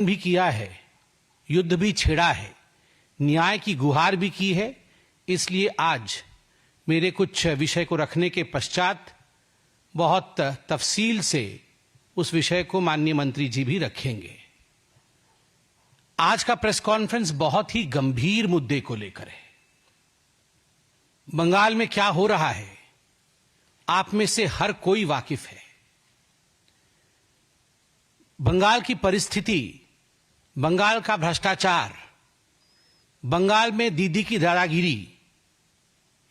भी किया है, युद्ध भी छेड़ा है, न्याय की गुहार भी की है। इसलिए आज मेरे कुछ विषय को रखने के पश्चात बहुत तफसील से उस विषय को माननीय मंत्री जी भी रखेंगे। आज का प्रेस कॉन्फ्रेंस बहुत ही गंभीर मुद्दे को लेकर है। बंगाल में क्या हो रहा है, आप में से हर कोई वाकिफ है। बंगाल की परिस्थिति, बंगाल का भ्रष्टाचार, बंगाल में दीदी की दादागिरी,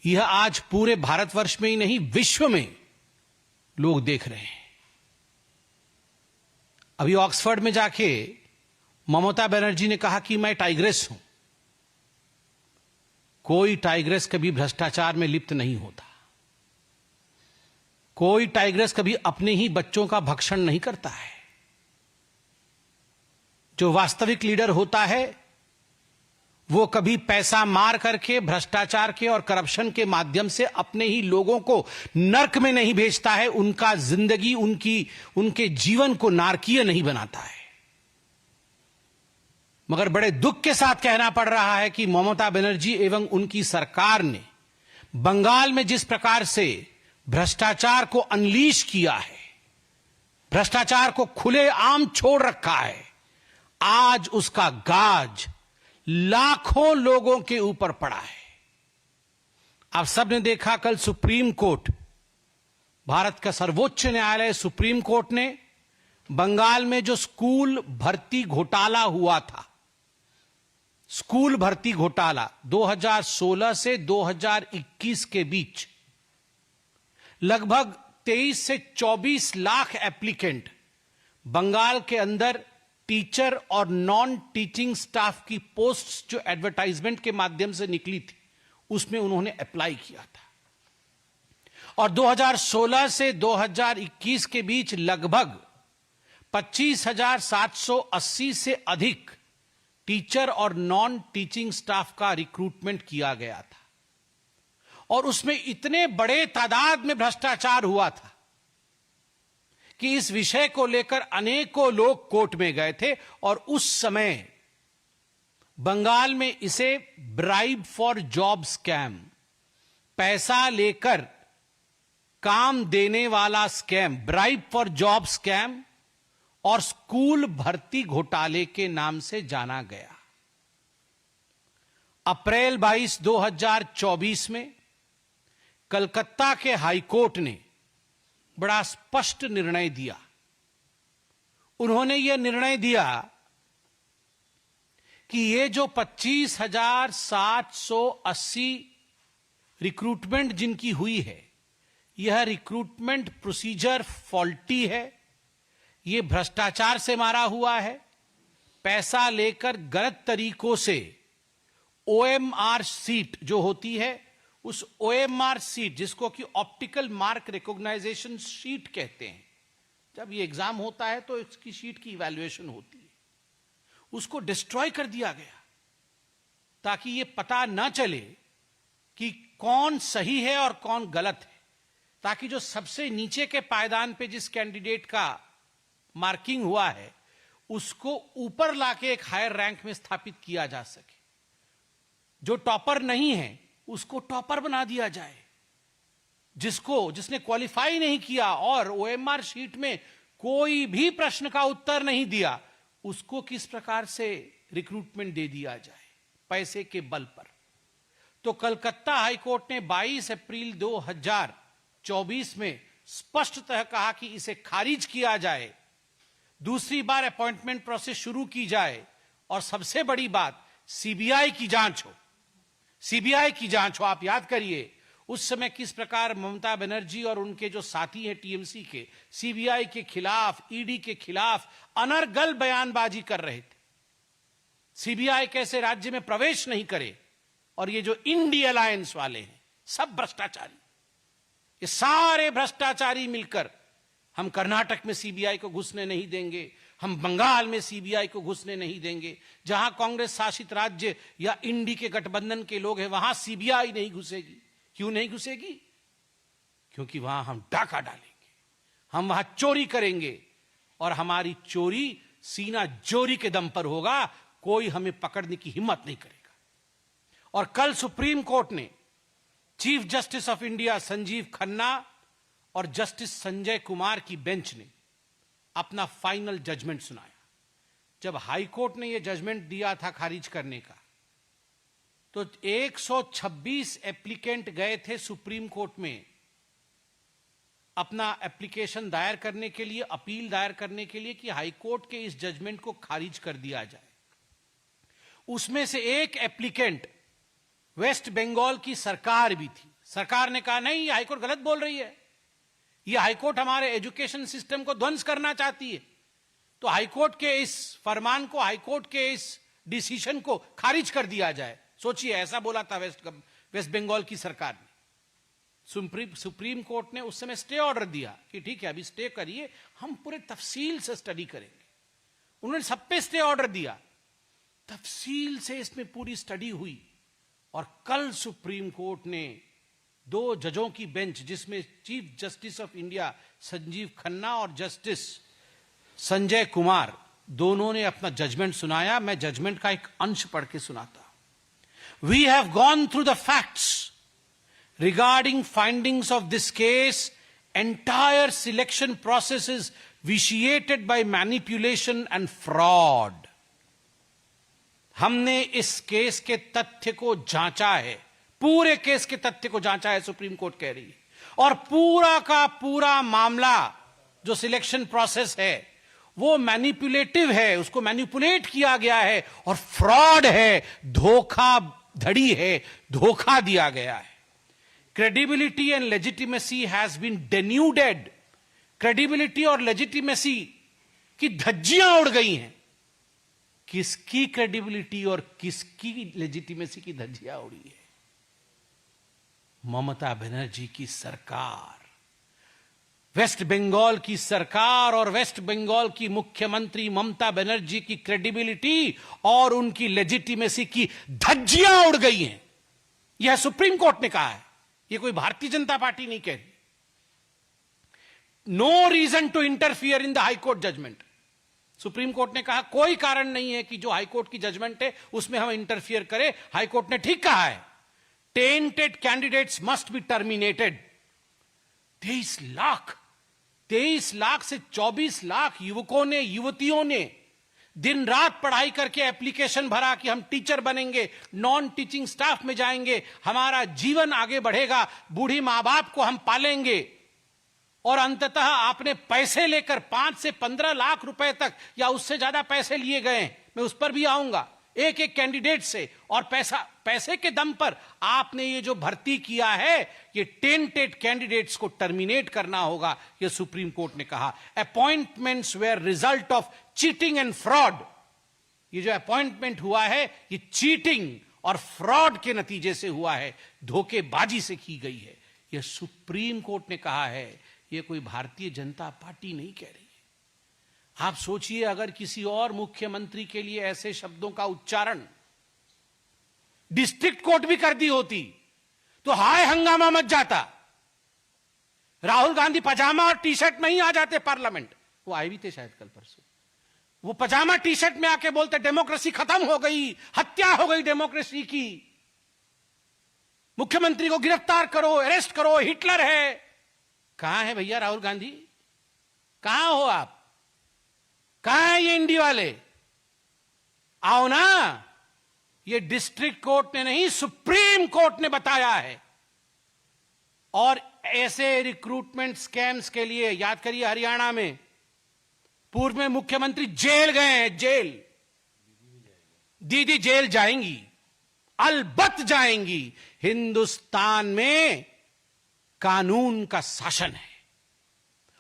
यह आज पूरे भारतवर्ष में ही नहीं, विश्व में लोग देख रहे हैं। अभी ऑक्सफोर्ड में जाके ममता बनर्जी ने कहा कि मैं टाइग्रेस हूं। कोई टाइग्रेस कभी भ्रष्टाचार में लिप्त नहीं होता। कोई टाइग्रेस कभी अपने ही बच्चों का भक्षण नहीं करता है। जो वास्तविक लीडर होता है वो कभी पैसा मार करके, भ्रष्टाचार के और करप्शन के माध्यम से अपने ही लोगों को नर्क में नहीं भेजता है, उनका जिंदगी, उनके जीवन को नारकीय नहीं बनाता है। मगर बड़े दुख के साथ कहना पड़ रहा है कि ममता बनर्जी एवं उनकी सरकार ने बंगाल में जिस प्रकार से भ्रष्टाचार को अनलीश किया है, भ्रष्टाचार को खुलेआम छोड़ रखा है, आज उसका गाज लाखों लोगों के ऊपर पड़ा है। आप सबने देखा कल सुप्रीम कोर्ट, भारत का सर्वोच्च न्यायालय सुप्रीम कोर्ट ने बंगाल में जो स्कूल भर्ती घोटाला हुआ था, स्कूल भर्ती घोटाला 2016 से 2021 के बीच लगभग 23 से 24 लाख एप्लीकेंट बंगाल के अंदर टीचर और नॉन टीचिंग स्टाफ की पोस्ट्स जो एडवर्टाइजमेंट के माध्यम से निकली थी, उसमें उन्होंने अप्लाई किया था। और 2016 से 2021 के बीच लगभग 25,780 से अधिक टीचर और नॉन टीचिंग स्टाफ का रिक्रूटमेंट किया गया था। और उसमें इतने बड़े तादाद में भ्रष्टाचार हुआ था कि इस विषय को लेकर अनेकों लोग कोर्ट में गए थे। और उस समय बंगाल में इसे ब्राइब फॉर जॉब स्कैम, पैसा लेकर काम देने वाला scam, bribe for job scam और स्कूल भर्ती घोटाले के नाम से जाना गया। अप्रैल 22, 2024 में कलकत्ता के हाईकोर्ट ने बड़ा स्पष्ट निर्णय दिया। उन्होंने यह निर्णय दिया कि ये जो 25,780 रिक्रूटमेंट जिनकी हुई है, यह रिक्रूटमेंट प्रोसीजर फॉल्टी है, ये भ्रष्टाचार से मारा हुआ है, पैसा लेकर गलत तरीकों से ओएमआर सीट जो होती है, उस ओएमआर सीट जिसको कि ऑप्टिकल मार्क रिकॉग्नाइजेशन शीट कहते हैं, जब ये एग्जाम होता है तो इसकी शीट की इवैल्यूएशन होती है, उसको डिस्ट्रॉय कर दिया गया ताकि ये पता ना चले कि कौन सही है और कौन गलत है, ताकि जो सबसे नीचे के पायदान पे जिस कैंडिडेट का मार्किंग हुआ है उसको ऊपर लाके एक हायर रैंक में स्थापित किया जा सके। जो टॉपर नहीं है उसको टॉपर बना दिया जाए, जिसने क्वालिफाई नहीं किया और ओएमआर शीट में कोई भी प्रश्न का उत्तर नहीं दिया, उसको किस प्रकार से रिक्रूटमेंट दे दिया जाए पैसे के बल पर। तो कलकत्ता हाईकोर्ट ने 22 अप्रैल 2024 में स्पष्टतः कहा कि इसे खारिज किया जाए, दूसरी बार अपॉइंटमेंट प्रोसेस शुरू की जाए और सबसे बड़ी बात सीबीआई की जांच हो। सीबीआई की जांच हो। आप याद करिए उस समय किस प्रकार ममता बनर्जी और उनके जो साथी हैं टीएमसी के, सीबीआई के खिलाफ, ईडी के खिलाफ अनर्गल बयानबाजी कर रहे थे। सीबीआई कैसे राज्य में प्रवेश नहीं करे। और ये जो इंडी अलायंस वाले हैं सब भ्रष्टाचारी, ये सारे भ्रष्टाचारी मिलकर हम कर्नाटक में सीबीआई को घुसने नहीं देंगे, हम बंगाल में सीबीआई को घुसने नहीं देंगे, जहां कांग्रेस शासित राज्य या इंडी के गठबंधन के लोग हैं वहां सीबीआई नहीं घुसेगी। क्यों नहीं घुसेगी? क्योंकि वहां हम डाका डालेंगे, हम वहां चोरी करेंगे और हमारी चोरी सीना जोरी के दम पर होगा, कोई हमें पकड़ने की हिम्मत नहीं करेगा। और कल सुप्रीम कोर्ट ने chief justice of India Sanjeev Khanna और जस्टिस संजय कुमार की बेंच ने अपना फाइनल जजमेंट सुनाया। जब हाई कोर्ट ने यह जजमेंट दिया था खारिज करने का, तो 126 एप्लीकेंट गए थे सुप्रीम कोर्ट में अपना एप्लीकेशन दायर करने के लिए, अपील दायर करने के लिए कि हाई कोर्ट के इस जजमेंट को खारिज कर दिया जाए। उसमें से एक एप्लीकेंट वेस्ट बंगाल की सरकार भी थी। सरकार ने कहा नहीं, ये हाईकोर्ट गलत बोल रही है, ये हाईकोर्ट हमारे एजुकेशन सिस्टम को ध्वंस करना चाहती है, तो हाईकोर्ट के इस फरमान को, हाईकोर्ट के इस डिसीजन को खारिज कर दिया जाए। सोचिए, ऐसा बोला था वेस्ट बंगाल की सरकार ने। सुप्रीम कोर्ट ने उस समय स्टे ऑर्डर दिया कि ठीक है, अभी स्टे करिए, हम पूरे तफसील से स्टडी करेंगे। उन्होंने सब पे स्टे ऑर्डर दिया, तफसील से इसमें पूरी स्टडी हुई, और कल सुप्रीम कोर्ट ने 2 जजों की बेंच, जिसमें chief justice of India Sanjeev Khanna और जस्टिस संजय कुमार, दोनों ने अपना जजमेंट सुनाया। मैं जजमेंट का एक अंश पढ़ के सुनाता। We have gone through the facts regarding findings of this case. Entire selection process is vitiated by manipulation and fraud. हमने इस केस के तथ्य को जांचा है, पूरे केस के तथ्य को जांचा है, सुप्रीम कोर्ट कह रही है, और पूरा का पूरा मामला जो सिलेक्शन प्रोसेस है वो मैनिपुलेटिव है, उसको मैनिपुलेट किया गया है, और फ्रॉड है, धोखाधड़ी है, धोखा दिया गया है। Credibility and legitimacy has been denuded. Credibility और legitimacy की धज्जियां उड़ गई हैं। किसकी credibility और किसकी legitimacy की धज्जियां उड़ी है? ममता बनर्जी की सरकार, वेस्ट बंगाल की सरकार और वेस्ट बंगाल की मुख्यमंत्री ममता बनर्जी की क्रेडिबिलिटी और उनकी लेजिटिमेसी की धज्जियां उड़ गई हैं। यह सुप्रीम कोर्ट ने कहा है, ये कोई भारतीय जनता पार्टी नहीं कह रही। No reason to interfere in the high court judgement. Supreme court ने कहा कोई कारण नहीं है कि जो हाई कोर्ट की जजमेंट है उसमें हम इंटरफियर करें। हाई कोर्ट ने ठीक कहा है, tainted candidates must be terminated. 23 lakh से 24 लाख युवकों ने, युवतियों ने दिन रात पढ़ाई करके एप्लीकेशन भरा कि हम टीचर बनेंगे, नॉन टीचिंग स्टाफ में जाएंगे, हमारा जीवन आगे बढ़ेगा, बूढ़ी मां बाप को हम पालेंगे। और अंततः आपने पैसे लेकर 5 से 15 लाख रुपए तक या उससे ज्यादा पैसे लिए गए, मैं उस पर भी आऊंगा, एक एक कैंडिडेट से, और पैसे के दम पर आपने ये जो भर्ती किया है, ये टेंटेड कैंडिडेट्स को टर्मिनेट करना होगा, ये सुप्रीम कोर्ट ने कहा। Appointments were result of cheating and fraud. ये जो अपॉइंटमेंट हुआ है ये चीटिंग और फ्रॉड के नतीजे से हुआ है, धोखेबाजी से की गई है। यह सुप्रीम कोर्ट ने कहा है, यह कोई भारतीय जनता पार्टी नहीं कह रही है। आप सोचिए, अगर किसी और मुख्यमंत्री के लिए ऐसे शब्दों का उच्चारण डिस्ट्रिक्ट कोर्ट भी कर दी होती तो हाय हंगामा मच जाता। राहुल गांधी पजामा और टी शर्ट में ही आ जाते पार्लियामेंट। वो आए भी थे शायद कल परसों। वो पजामा टी शर्ट में आके बोलते डेमोक्रेसी खत्म हो गई, हत्या हो गई डेमोक्रेसी की, मुख्यमंत्री को गिरफ्तार करो, अरेस्ट करो, हिटलर है। कहां है भैया राहुल गांधी? कहां हो आप? कहां है ये इंडी वाले? आओ ना। ये डिस्ट्रिक्ट कोर्ट ने नहीं, सुप्रीम कोर्ट ने बताया है। और ऐसे रिक्रूटमेंट स्कैम्स के लिए, याद करिए, हरियाणा में पूर्व में मुख्यमंत्री जेल गए हैं, जेल। दीदी जेल जाएंगी, अलबत्त जाएंगी। हिंदुस्तान में कानून का शासन है,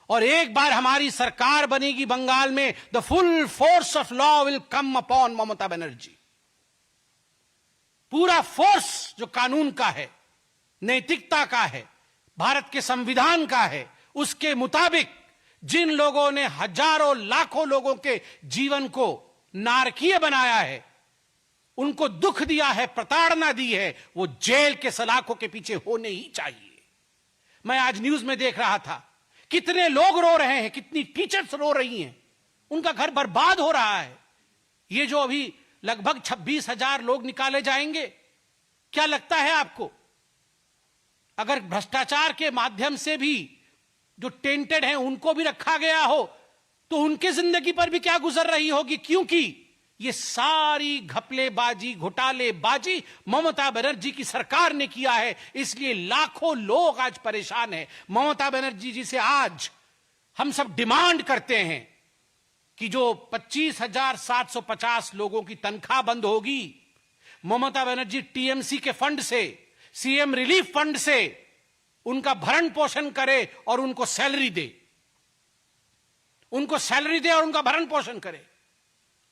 और एक बार हमारी सरकार बनेगी बंगाल में, the full force of law will come upon Mamata Banerjee. पूरा फोर्स जो कानून का है, नैतिकता का है, भारत के संविधान का है, उसके मुताबिक जिन लोगों ने हजारों लाखों लोगों के जीवन को नारकीय बनाया है, उनको दुख दिया है, प्रताड़ना दी है, वो जेल के सलाखों के पीछे होने ही चाहिए। मैं आज न्यूज में देख रहा था, कितने लोग रो रहे हैं, कितनी टीचर्स रो रही हैं। उनका घर बर्बाद हो रहा है। ये जो अभी लगभग 26,000 लोग निकाले जाएंगे, क्या लगता है आपको अगर भ्रष्टाचार के माध्यम से भी जो टेंटेड हैं उनको भी रखा गया हो तो उनके जिंदगी पर भी क्या गुजर रही होगी? क्योंकि ये सारी घपलेबाजी, घोटालेबाजी ममता बनर्जी की सरकार ने किया है, इसलिए लाखों लोग आज परेशान हैं। ममता बनर्जी जी से आज हम सब डिमांड करते हैं कि जो 25,750 लोगों की तनख्वाह बंद होगी, ममता बनर्जी टीएमसी के फंड से, सीएम रिलीफ फंड से उनका भरण पोषण करे और उनको सैलरी दे, उनको सैलरी दे और उनका भरण पोषण करे।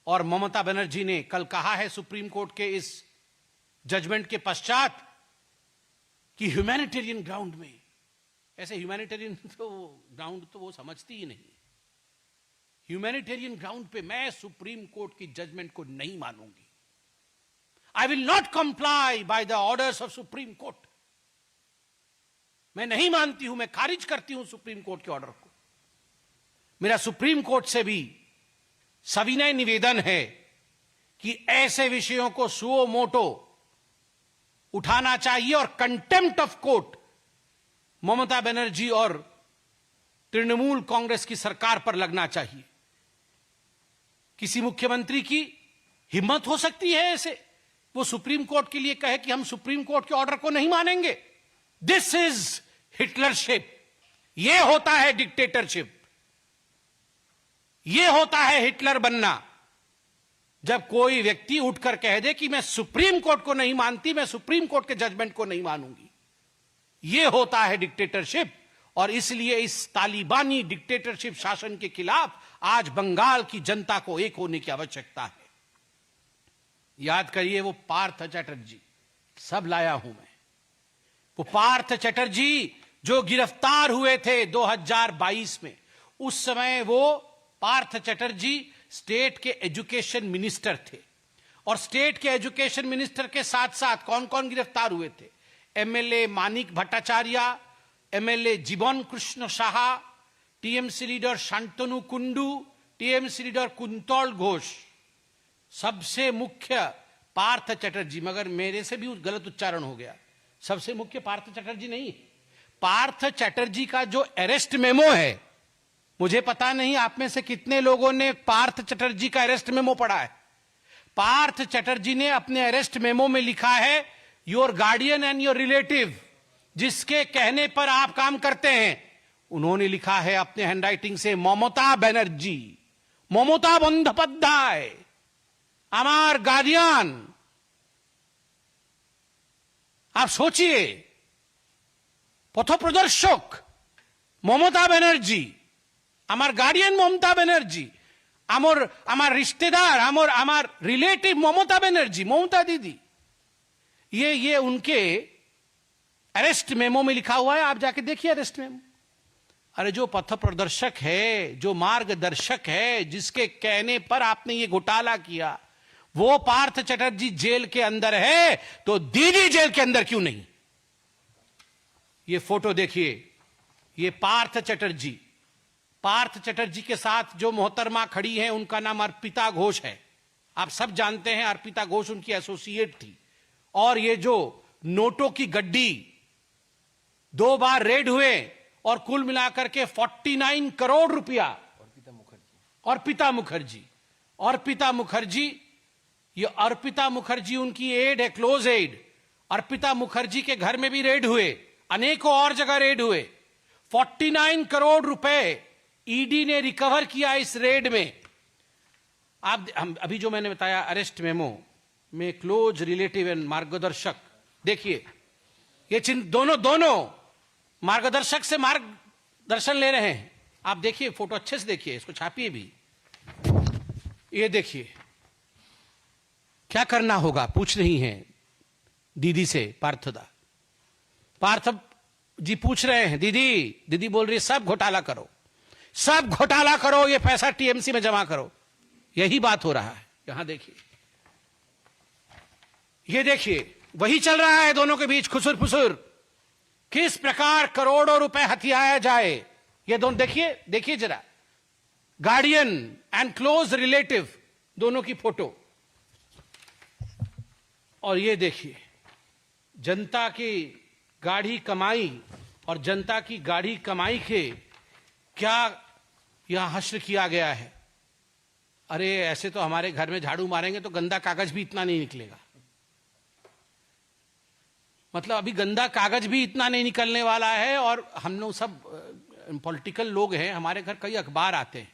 और ममता बनर्जी ने कल कहा है सुप्रीम कोर्ट के इस जजमेंट के पश्चात कि ह्यूमैनिटेरियन ग्राउंड में, ऐसे ह्यूमैनिटेरियन तो ग्राउंड तो वो समझती ही नहीं, ह्यूमैनिटेरियन ग्राउंड पे मैं सुप्रीम कोर्ट की जजमेंट को नहीं मानूंगी। I will not comply by the orders of supreme court. मैं नहीं मानती हूं, मैं खारिज करती हूं सुप्रीम कोर्ट के ऑर्डर को। मेरा सुप्रीम कोर्ट से भी सविनय निवेदन है कि ऐसे विषयों को सुओ मोटो उठाना चाहिए और contempt of court Mamata Banerjee और तृणमूल कांग्रेस की सरकार पर लगना चाहिए। किसी मुख्यमंत्री की हिम्मत हो सकती है ऐसे, वो सुप्रीम कोर्ट के लिए कहे कि हम सुप्रीम कोर्ट के ऑर्डर को नहीं मानेंगे? This is Hitlership. यह होता है डिक्टेटरशिप, यह होता है हिटलर बनना। जब कोई व्यक्ति उठकर कह दे कि मैं सुप्रीम कोर्ट को नहीं मानती, मैं सुप्रीम कोर्ट के जजमेंट को नहीं मानूंगी, यह होता है डिक्टेटरशिप। और इसलिए इस तालिबानी डिक्टेटरशिप शासन के खिलाफ आज बंगाल की जनता को एक होने की आवश्यकता है। याद करिए वो पार्थ चैटर्जी, सब लाया हूं मैं, वो पार्थ चैटर्जी जो गिरफ्तार हुए थे 2022 में, उस समय वो पार्थ चैटर्जी स्टेट के एजुकेशन मिनिस्टर थे। और स्टेट के एजुकेशन मिनिस्टर के साथ साथ कौन कौन गिरफ्तार हुए थे? एमएलए मानिक भट्टाचार्य, एमएलए जीवन Krishna Saha, TMC leader Shantanu Kundu, TMC leader quintal Ghosh, सबसे मुख्य पार्थ चैटर्जी। मगर मेरे से भी गलत उच्चारण हो गया, सबसे मुख्य पार्थ चैटर्जी नहीं, पार्थ चैटर्जी का जो अरेस्ट मेमो है, मुझे पता नहीं आप में से कितने लोगों ने पार्थ चैटर्जी का अरेस्ट मेमो पढ़ा है। पार्थ चैटर्जी ने अपने अरेस्ट मेमो में लिखा है your guardian and your relative, जिसके कहने पर आप काम करते हैं, उन्होंने लिखा है अपने हैंडराइटिंग से ममता बनर्जी, ममता बंदोपाध्याय আমার গার্ডিয়ান। आप सोचिए, পথপ্রদর্শক মমতা ব্যানার্জি, আমার গার্ডিয়ান মমতা ব্যানার্জি, আমার रिश्तेदार, আমার रिलेटिव ममता बनर्जी, ममता दीदी, ये उनके अरेस्ट मेमो में लिखा हुआ है। आप जाके देखिए अरेस्ट मेमो। अरे जो पथ प्रदर्शक है, जो मार्गदर्शक है, जिसके कहने पर आपने ये घोटाला किया, वो पार्थ चैटर्जी जेल के अंदर है, तो दीदी जेल के अंदर क्यों नहीं? ये फोटो देखिए, ये पार्थ चैटर्जी, पार्थ चैटर्जी के साथ जो मोहतरमा खड़ी है उनका नाम अर्पिता घोष है। आप सब जानते हैं अर्पिता घोष उनकी एसोसिएट थी। और ये जो नोटों की गड्डी 2 बार रेड हुए और कुल मिलाकर के 49 करोड़ रुपया, अर्पिता मुखर्जी, ये अर्पिता मुखर्जी उनकी एड है, क्लोज एड। अर्पिता मुखर्जी के घर में भी रेड हुए, अनेकों और जगह रेड हुए। 49 करोड़ रुपए ईडी ने रिकवर किया इस रेड में। अभी जो मैंने बताया अरेस्ट मेमो में क्लोज रिलेटिव एंड मार्गदर्शक, देखिए ये चिन्ह दोनों मार्गदर्शक से मार्गदर्शन ले रहे हैं। आप देखिए फोटो अच्छे से देखिए, इसको छापिए भी। ये देखिए क्या करना होगा, पूछ रही हैं दीदी से पार्थ जी पूछ रहे हैं, दीदी बोल रही है सब घोटाला करो, ये पैसा टीएमसी में जमा करो। यही बात हो रहा है यहां। देखिए, ये देखिए वही चल रहा है दोनों के बीच खुसुर फुसुर, किस प्रकार करोड़ों रुपए हथियाया जाए। ये दोनों देखिए जरा, गार्डियन एंड क्लोज रिलेटिव दोनों की फोटो। और ये देखिए, जनता की गाढ़ी कमाई और जनता की गाढ़ी कमाई के क्या यहां हश्र किया गया है। अरे ऐसे तो हमारे घर में झाड़ू मारेंगे तो गंदा कागज भी इतना नहीं निकलेगा। मतलब अभी गंदा कागज भी इतना नहीं निकलने वाला है। और हम लोग सब पॉलिटिकल लोग हैं, हमारे घर कई अखबार आते हैं,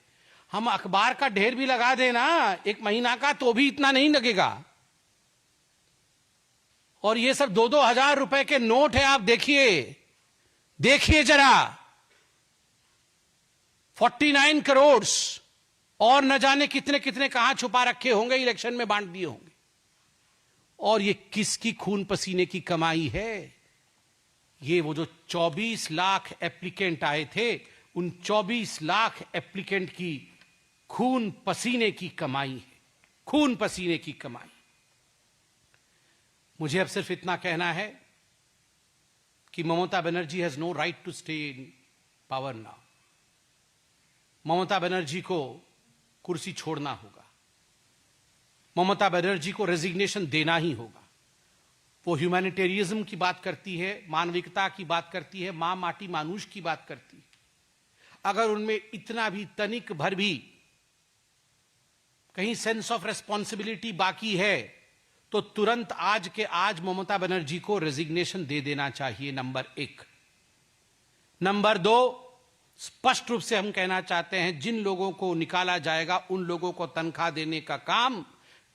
हम अखबार का ढेर भी लगा देना 1 महीना का तो भी इतना नहीं लगेगा। और ये सब 2-2 हजार रुपए के नोट है। आप देखिए, देखिए जरा, 49 करोड़ और न जाने कितने कितने कहां छुपा रखे होंगे, इलेक्शन में बांट दिए होंगे। और ये किसकी खून पसीने की कमाई है? ये वो जो 24 लाख एप्लीकेंट आए थे, उन 24 लाख एप्लीकेंट की खून पसीने की कमाई है, खून पसीने की कमाई। मुझे अब सिर्फ इतना कहना है कि Mamata Banerjee has no right to stay in power now. Mamata Banerjee को कुर्सी छोड़ना होगा। ममता बनर्जी को रेजिग्नेशन देना ही होगा। वो ह्यूमैनिटेरियज्म की बात करती है, मानविकता की बात करती है, मां माटी मानुष की बात करती है। अगर उनमें इतना भी तनिक भर भी कहीं सेंस ऑफ रेस्पॉन्सिबिलिटी बाकी है तो तुरंत आज के आज ममता बनर्जी को रेजिग्नेशन दे देना चाहिए, नंबर 1। नंबर 2, स्पष्ट रूप से हम कहना चाहते हैं, जिन लोगों को निकाला जाएगा उन लोगों को तनख्वाह देने का काम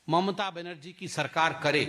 ममता बनर्जी की सरकार करे।